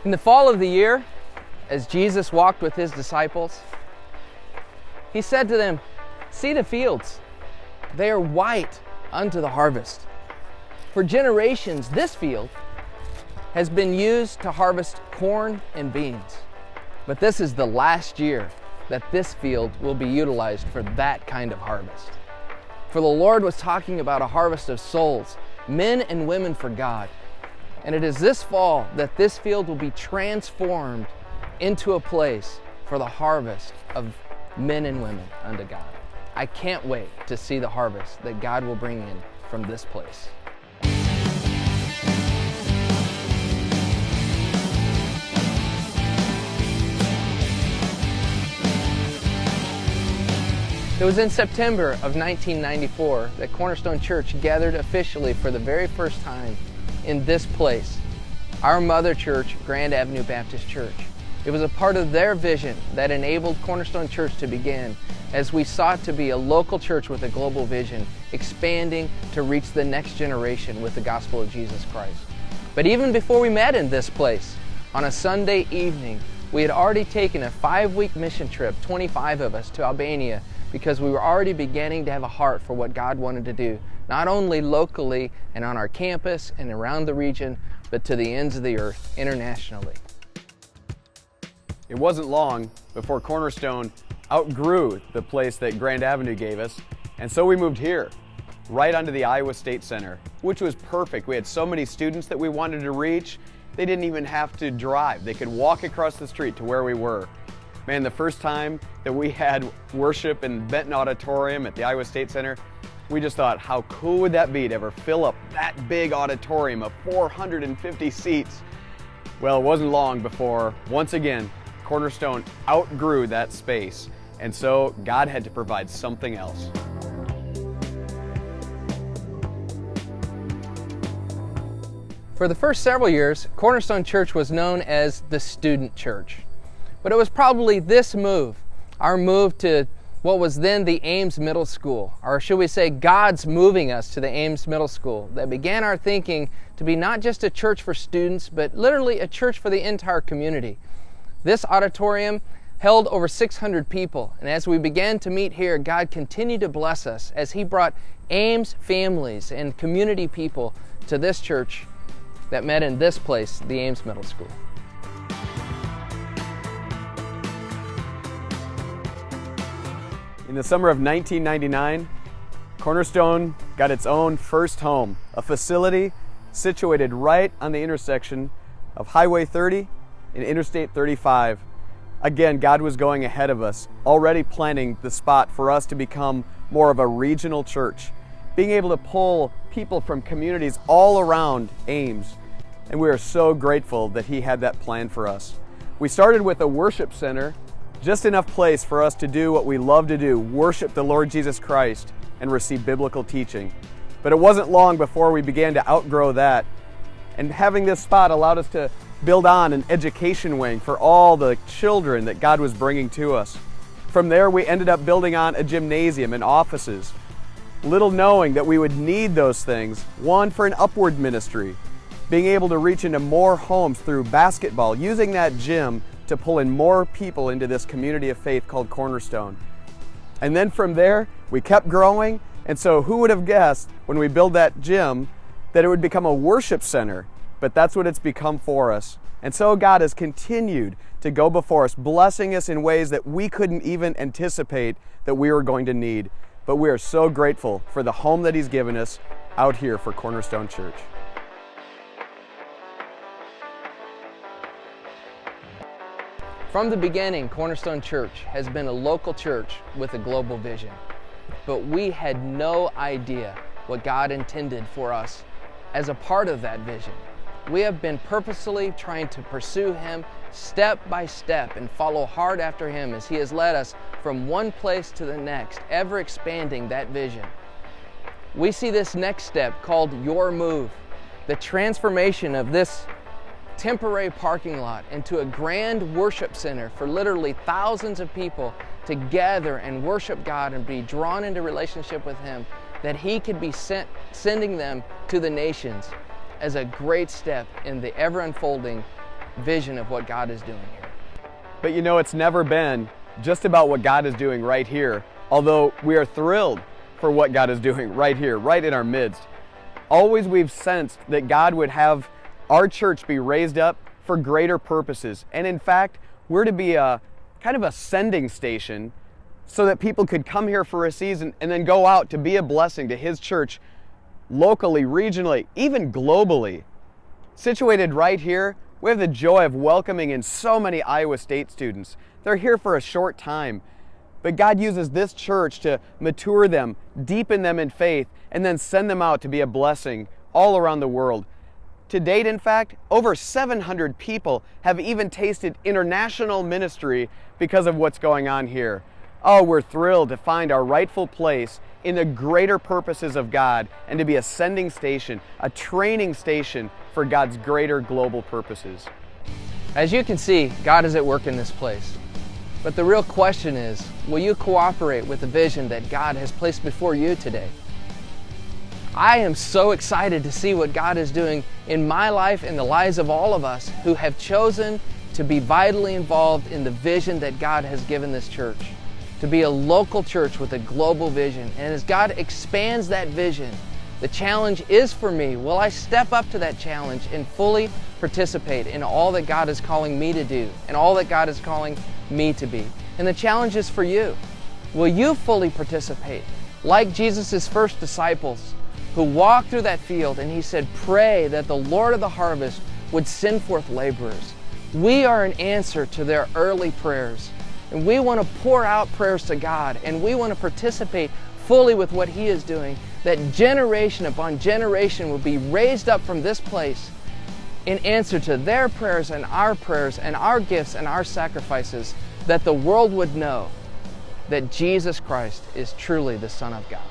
In the fall of the year, as Jesus walked with his disciples, he said to them, "See the fields, they are white unto the harvest. For generations this field has been used to harvest corn and beans. But this is the last year that this field will be utilized for that kind of harvest." For the Lord was talking about a harvest of souls, men and women for God. And it is this fall that this field will be transformed into a place for the harvest of men and women unto God. I can't wait to see the harvest that God will bring in from this place. It was in September of 1994 that Cornerstone Church gathered officially for the very first time in this place, our mother church, Grand Avenue Baptist Church. It was a part of their vision that enabled Cornerstone Church to begin as we sought to be a local church with a global vision, expanding to reach the next generation with the gospel of Jesus Christ. But even before we met in this place, on a Sunday evening, we had already taken a 5-week mission trip, 25 of us, to Albania, because we were already beginning to have a heart for what God wanted to do, not only locally and on our campus and around the region, but to the ends of the earth, internationally. It wasn't long before Cornerstone outgrew the place that Grand Avenue gave us, and so we moved here, right onto the Iowa State Center, which was perfect. We had so many students that we wanted to reach, they didn't even have to drive. They could walk across the street to where we were. Man, the first time that we had worship in Benton Auditorium at the Iowa State Center, we just thought, how cool would that be to ever fill up that big auditorium of 450 seats? Well, it wasn't long before, once again, Cornerstone outgrew that space, and so God had to provide something else. For the first several years, Cornerstone Church was known as the Student Church. But it was probably this move, our move to what was then the Ames Middle School, or should we say God's moving us to the Ames Middle School, that began our thinking to be not just a church for students, but literally a church for the entire community. This auditorium held over 600 people, and as we began to meet here, God continued to bless us as He brought Ames families and community people to this church that met in this place, the Ames Middle School. In the summer of 1999, Cornerstone got its own first home, a facility situated right on the intersection of Highway 30 and Interstate 35. Again, God was going ahead of us, already planning the spot for us to become more of a regional church, being able to pull people from communities all around Ames. And we are so grateful that He had that plan for us. We started with a worship center, just enough place for us to do what we love to do, worship the Lord Jesus Christ and receive biblical teaching. But it wasn't long before we began to outgrow that. And having this spot allowed us to build on an education wing for all the children that God was bringing to us. From there, we ended up building on a gymnasium and offices, little knowing that we would need those things, one for an upward ministry, being able to reach into more homes through basketball, using that gym to pull in more people into this community of faith called Cornerstone. And then from there, we kept growing, and so who would have guessed when we built that gym that it would become a worship center? But that's what it's become for us. And so God has continued to go before us, blessing us in ways that we couldn't even anticipate that we were going to need. But we are so grateful for the home that He's given us out here for Cornerstone Church. From the beginning, Cornerstone Church has been a local church with a global vision. But we had no idea what God intended for us as a part of that vision. We have been purposely trying to pursue Him step by step and follow hard after Him as He has led us from one place to the next, ever expanding that vision. We see this next step called Your Move, the transformation of this temporary parking lot into a grand worship center for literally thousands of people to gather and worship God and be drawn into relationship with Him, that He could be sending them to the nations as a great step in the ever unfolding vision of what God is doing here. But you know, it's never been just about what God is doing right here, although we are thrilled for what God is doing right here, right in our midst. Always we've sensed that God would have our church be raised up for greater purposes. And in fact, we're to be a kind of a sending station so that people could come here for a season and then go out to be a blessing to His church locally, regionally, even globally. Situated right here, we have the joy of welcoming in so many Iowa State students. They're here for a short time, but God uses this church to mature them, deepen them in faith, and then send them out to be a blessing all around the world. To date, in fact, over 700 people have even tasted international ministry because of what's going on here. Oh, we're thrilled to find our rightful place in the greater purposes of God and to be a sending station, a training station for God's greater global purposes. As you can see, God is at work in this place. But the real question is, will you cooperate with the vision that God has placed before you today? I am so excited to see what God is doing in my life and the lives of all of us who have chosen to be vitally involved in the vision that God has given this church, to be a local church with a global vision. And as God expands that vision, the challenge is for me, will I step up to that challenge and fully participate in all that God is calling me to do and all that God is calling me to be? And the challenge is for you. Will you fully participate like Jesus' first disciples who walked through that field and He said, pray that the Lord of the harvest would send forth laborers. We are an answer to their early prayers. And we want to pour out prayers to God, and we want to participate fully with what He is doing, that generation upon generation will be raised up from this place in answer to their prayers and our gifts and our sacrifices, that the world would know that Jesus Christ is truly the Son of God.